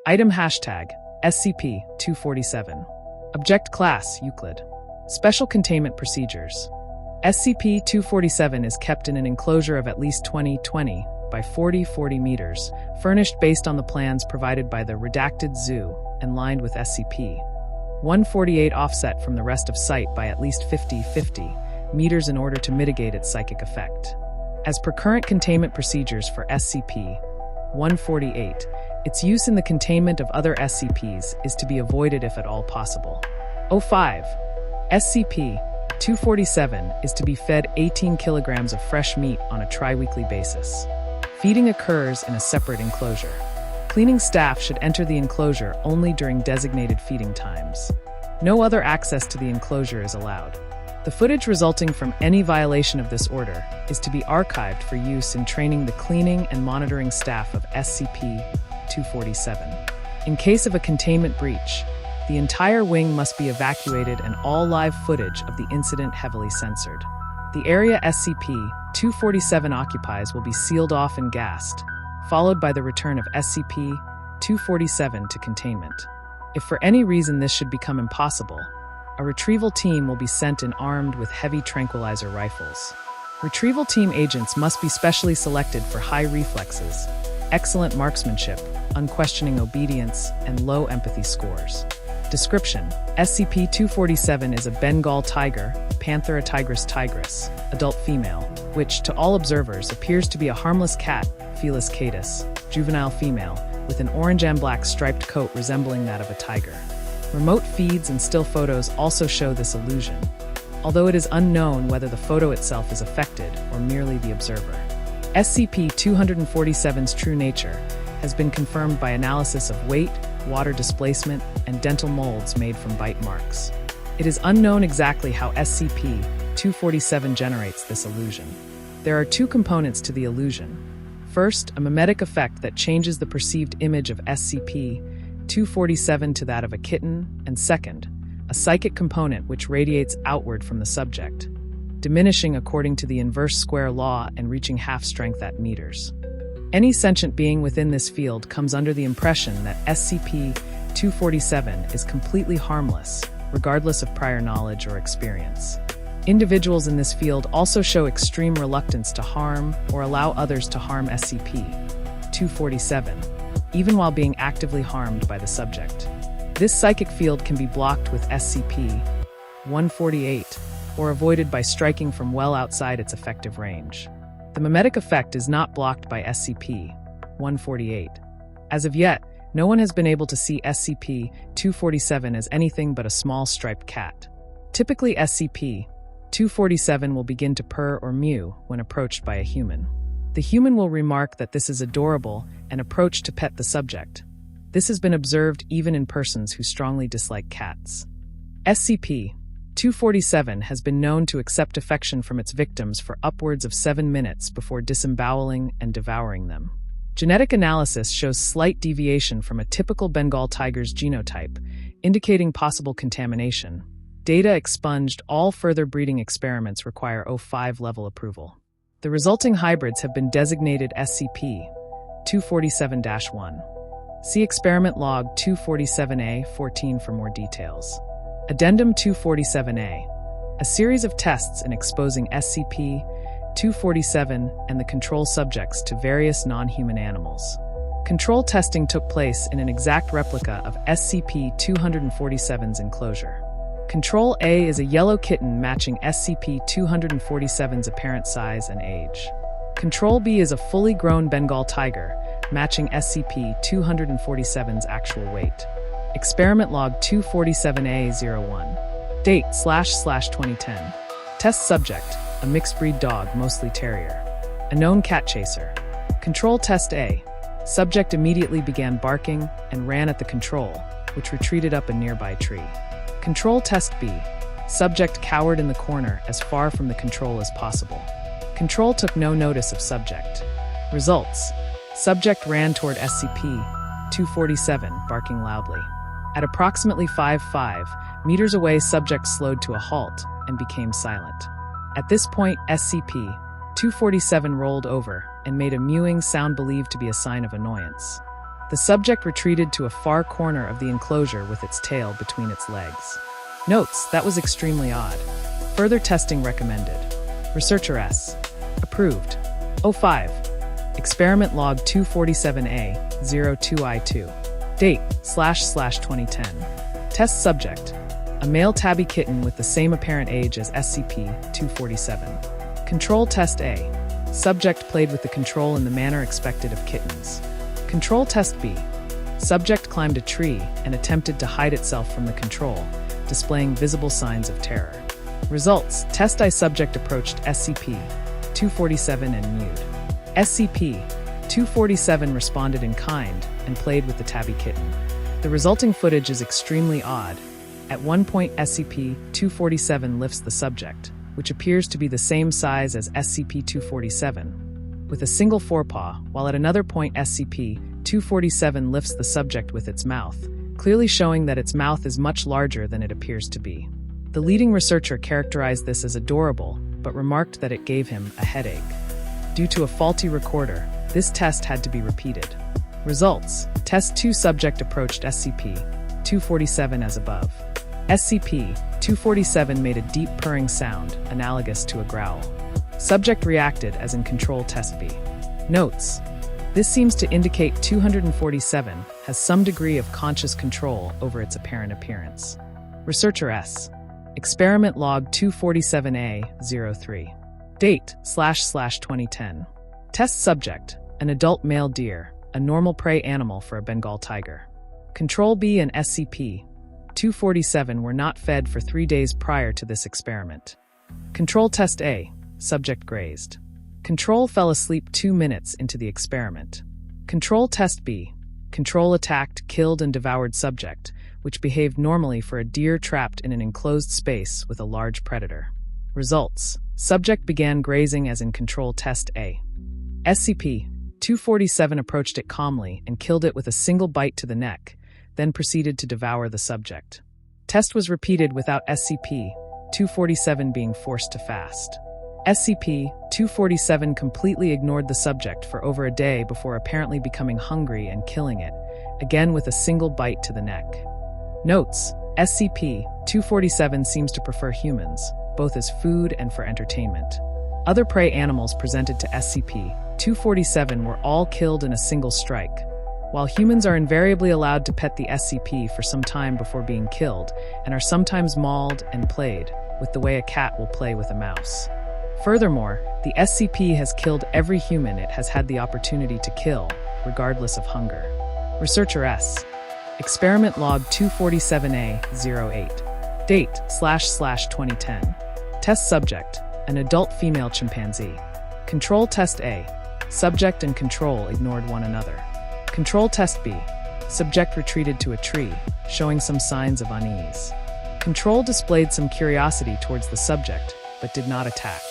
Item hashtag SCP-247. Object Class Euclid. Special Containment Procedures. SCP-247 is kept in an enclosure of at least 20 by 40 meters, furnished based on the plans provided by the redacted zoo and lined with SCP-148 offset from the rest of site by at least 50 meters in order to mitigate its psychic effect. As per current containment procedures for SCP-148, its use in the containment of other SCPs is to be avoided if at all possible. 05. SCP-247 is to be fed 18 kilograms of fresh meat on a tri-weekly basis. Feeding occurs in a separate enclosure. Cleaning staff should enter the enclosure only during designated feeding times. No other access to the enclosure is allowed. The footage resulting from any violation of this order is to be archived for use in training the cleaning and monitoring staff of SCP-247. In case of a containment breach, the entire wing must be evacuated and all live footage of the incident heavily censored. The area SCP-247 occupies will be sealed off and gassed, followed by the return of SCP-247 to containment. If for any reason this should become impossible, a retrieval team will be sent in armed with heavy tranquilizer rifles. Retrieval team agents must be specially selected for high reflexes, excellent marksmanship, unquestioning obedience, and low empathy scores. Description: SCP-247 is a Bengal tiger, Panthera tigris, adult female, which, to all observers, appears to be a harmless cat, Felis catus, juvenile female, with an orange and black striped coat resembling that of a tiger. Remote feeds and still photos also show this illusion, although it is unknown whether the photo itself is affected or merely the observer. SCP-247's true nature has been confirmed by analysis of weight, water displacement, and dental molds made from bite marks. It is unknown exactly how SCP-247 generates this illusion. There are two components to the illusion. First, a mimetic effect that changes the perceived image of SCP-247 to that of a kitten, and second, a psychic component which radiates outward from the subject, diminishing according to the inverse square law and reaching half strength at meters. Any sentient being within this field comes under the impression that SCP-247 is completely harmless, regardless of prior knowledge or experience. Individuals in this field also show extreme reluctance to harm or allow others to harm SCP-247, even while being actively harmed by the subject. This psychic field can be blocked with SCP-148 or avoided by striking from well outside its effective range. The mimetic effect is not blocked by SCP-148. As of yet, no one has been able to see SCP-247 as anything but a small striped cat. Typically, SCP-247 will begin to purr or mew when approached by a human. The human will remark that this is adorable and approach to pet the subject. This has been observed even in persons who strongly dislike cats. SCP-247 has been known to accept affection from its victims for upwards of 7 minutes before disemboweling and devouring them. Genetic analysis shows slight deviation from a typical Bengal tiger's genotype, indicating possible contamination. Data expunged. All further breeding experiments require O5 level approval. The resulting hybrids have been designated SCP-247-1. See Experiment Log 247A-14 for more details. Addendum 247A. A series of tests in exposing SCP-247 and the control subjects to various non-human animals. Control testing took place in an exact replica of SCP-247's enclosure. Control A is a yellow kitten matching SCP-247's apparent size and age. Control B is a fully grown Bengal tiger, matching SCP-247's actual weight. Experiment Log 247A-01. Date //2010. Test subject, a mixed-breed dog, mostly terrier. A known cat chaser. Control Test A. Subject immediately began barking and ran at the control, which retreated up a nearby tree. Control Test B. Subject cowered in the corner as far from the control as possible. Control took no notice of subject. Results. Subject ran toward SCP-247, barking loudly. At approximately 5 meters away, subject slowed to a halt and became silent. At this point, SCP-247 rolled over and made a mewing sound believed to be a sign of annoyance. The subject retreated to a far corner of the enclosure with its tail between its legs. Notes: that was extremely odd. Further testing recommended. Researcher S. Approved. 05. Experiment log 247A02I2. Date: //2010. Test subject: a male tabby kitten with the same apparent age as SCP-247. Control test A. Subject played with the control in the manner expected of kittens. Control test B. Subject climbed a tree and attempted to hide itself from the control, displaying visible signs of terror. Results: test I. Subject approached SCP-247 and mewed. SCP-247 responded in kind and played with the tabby kitten. The resulting footage is extremely odd. At one point, SCP-247 lifts the subject, which appears to be the same size as SCP-247, with a single forepaw, while at another point SCP-247 lifts the subject with its mouth, clearly showing that its mouth is much larger than it appears to be. The leading researcher characterized this as adorable, but remarked that it gave him a headache. Due to a faulty recorder, this test had to be repeated. Results: Test 2. Subject approached SCP-247 as above. SCP-247 made a deep purring sound, analogous to a growl. Subject reacted as in Control Test B. Notes: this seems to indicate 247 has some degree of conscious control over its apparent appearance. Researcher S. Experiment log 247A03. Date: //2010. Test subject: an adult male deer, a normal prey animal for a Bengal tiger. Control B and SCP-247 were not fed for 3 days prior to this experiment. Control test A. Subject grazed. Control fell asleep 2 minutes into the experiment. Control test B. Control attacked, killed, and devoured subject, which behaved normally for a deer trapped in an enclosed space with a large predator. Results: subject began grazing as in Control test A. SCP-247 approached it calmly and killed it with a single bite to the neck, then proceeded to devour the subject. Test was repeated without SCP-247 being forced to fast. SCP-247 completely ignored the subject for over a day before apparently becoming hungry and killing it, again with a single bite to the neck. Notes: SCP-247 seems to prefer humans, both as food and for entertainment. Other prey animals presented to SCP-247 were all killed in a single strike. While humans are invariably allowed to pet the SCP for some time before being killed, and are sometimes mauled and played, with the way a cat will play with a mouse. Furthermore, the SCP has killed every human it has had the opportunity to kill, regardless of hunger. Researcher S. Experiment log 247A08. Date: //2010. Test subject: an adult female chimpanzee. Control test A. Subject and control ignored one another. Control test B. Subject retreated to a tree, showing some signs of unease. Control displayed some curiosity towards the subject, but did not attack.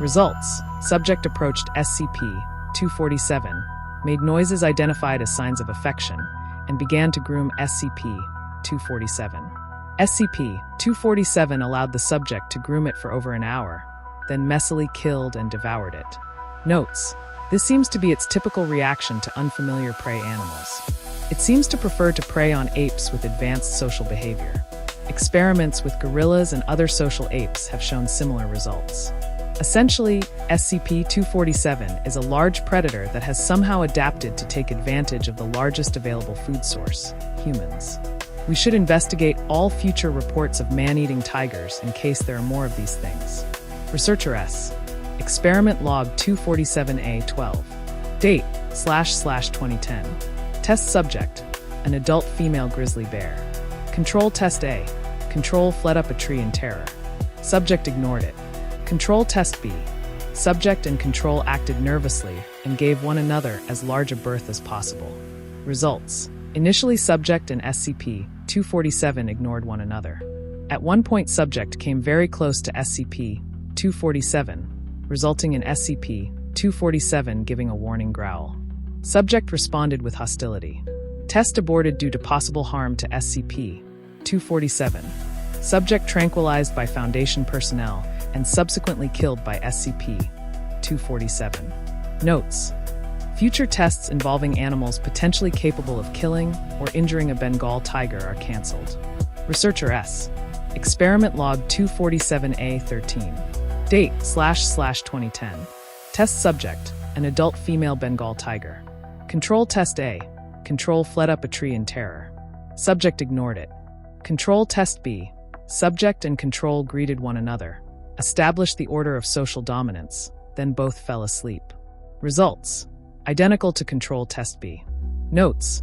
Results: subject approached SCP-247, made noises identified as signs of affection, and began to groom SCP-247. SCP-247 allowed the subject to groom it for over an hour, then messily killed and devoured it. Notes: this seems to be its typical reaction to unfamiliar prey animals. It seems to prefer to prey on apes with advanced social behavior. Experiments with gorillas and other social apes have shown similar results. Essentially, SCP-247 is a large predator that has somehow adapted to take advantage of the largest available food source, humans. We should investigate all future reports of man-eating tigers in case there are more of these things. Researcher S. Experiment log 247A12. Date: //2010. Test subject: an adult female grizzly bear. Control test A. Control fled up a tree in terror. Subject ignored it. Control test B. Subject and control acted nervously and gave one another as large a berth as possible. Results: initially subject and SCP-247 ignored one another. At one point, subject came very close to SCP-247, resulting in SCP-247 giving a warning growl. Subject responded with hostility. Test aborted due to possible harm to SCP-247. Subject tranquilized by Foundation personnel and subsequently killed by SCP-247. Notes: Future tests involving animals potentially capable of killing or injuring a Bengal tiger are cancelled. Researcher S. Experiment log 247A13. Date //2010. Test subject, an adult female Bengal tiger. Control test A. Control fled up a tree in terror. Subject ignored it. Control test B. Subject and control greeted one another, established the order of social dominance, then both fell asleep. Results: identical to control test B. Notes: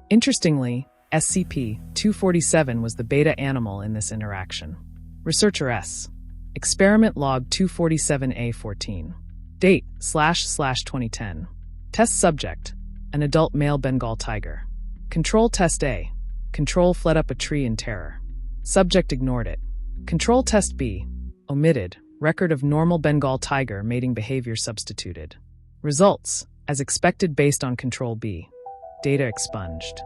interestingly, SCP-247 was the beta animal in this interaction. Researcher S. Experiment log 247A14. Date //2010. Test subject, an adult male Bengal tiger. Control test A. Control fled up a tree in terror. Subject ignored it. Control test B. Omitted. Record of normal Bengal tiger mating behavior substituted. Results: as expected based on control B. Data expunged.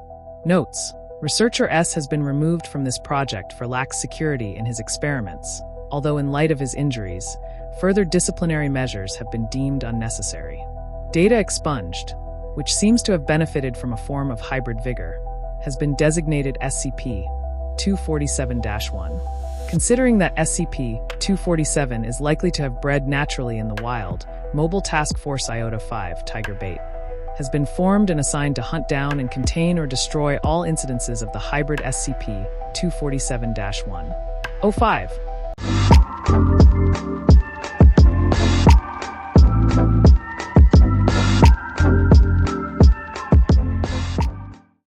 Notes: researcher S has been removed from this project for lax security in his experiments, although in light of his injuries, further disciplinary measures have been deemed unnecessary. Data expunged, which seems to have benefited from a form of hybrid vigor, has been designated SCP-247-1. Considering that SCP-247 is likely to have bred naturally in the wild, Mobile Task Force Iota-5 Tiger Bait has been formed and assigned to hunt down and contain or destroy all incidences of the hybrid SCP-247-1. 05